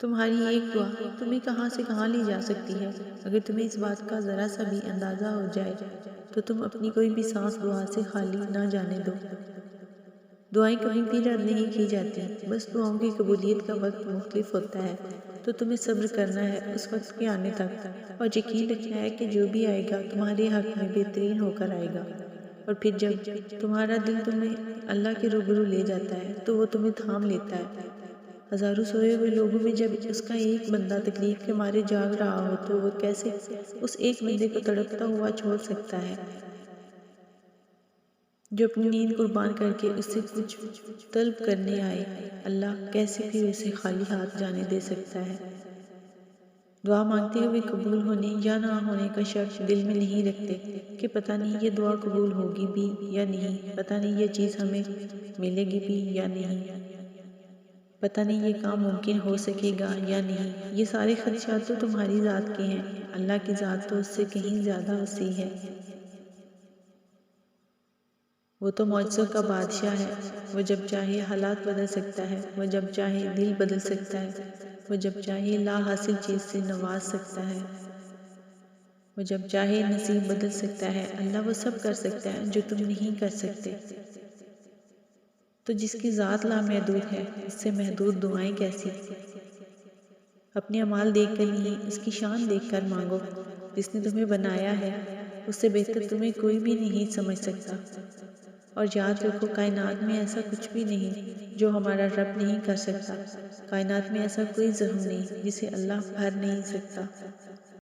تمہاری ایک دعا تمہیں کہاں سے کہاں لے جا سکتی ہے۔ اگر تمہیں اس بات کا ذرا سا بھی اندازہ ہو جائے تو تم اپنی کوئی بھی سانس دعا سے خالی نہ جانے دو۔ دعائیں کبھی بھی رد نہیں کی جاتی، بس دعاؤں کی قبولیت کا وقت مختلف ہوتا ہے، تو تمہیں صبر کرنا ہے اس وقت کے آنے تک، اور یقین رکھنا ہے کہ جو بھی آئے گا تمہارے حق میں بہترین ہو کر آئے گا۔ اور پھر جب تمہارا دل تمہیں اللہ کے روبرو لے جاتا ہے تو وہ تمہیں تھام لیتا ہے۔ ہزاروں سوئے ہوئے لوگوں میں جب اس کا ایک بندہ تکلیف کے مارے جاگ رہا ہو تو وہ کیسے اس ایک بندے کو تڑپتا ہوا چھوڑ سکتا ہے جو اپنی نیند قربان کر کے اس سے کچھ طلب کرنے آئے؟ اللہ کیسے پھر اسے خالی ہاتھ جانے دے سکتا ہے؟ دعا مانگتے ہوئے قبول ہونے یا نہ ہونے کا شک دل میں نہیں رکھتے کہ پتہ نہیں یہ دعا قبول ہوگی بھی یا نہیں، پتہ نہیں یہ چیز ہمیں ملے گی بھی یا نہیں، پتہ نہیں یہ کام ممکن ہو سکے گا یا نہیں۔ یہ سارے خدشات تو تمہاری ذات کے ہیں، اللہ کی ذات تو اس سے کہیں زیادہ وسیع ہے۔ وہ تو معجزوں کا بادشاہ ہے، وہ جب چاہے حالات بدل سکتا ہے، وہ جب چاہے دل بدل سکتا ہے، وہ جب چاہے لا حاصل چیز سے نواز سکتا ہے، وہ جب چاہے نصیب بدل سکتا ہے۔ اللہ وہ سب کر سکتا ہے جو تم نہیں کر سکتے۔ تو جس کی ذات لامحدود ہے اس سے محدود دعائیں کیسی؟ اپنے اعمال دیکھ کر نہیں، اس کی شان دیکھ کر مانگو۔ جس نے تمہیں بنایا ہے اس سے بہتر تمہیں کوئی بھی نہیں سمجھ سکتا۔ اور یاد رکھو کائنات میں ایسا کچھ بھی نہیں جو ہمارا رب نہیں کر سکتا۔ کائنات میں ایسا کوئی زخم نہیں جسے اللہ بھر نہیں سکتا۔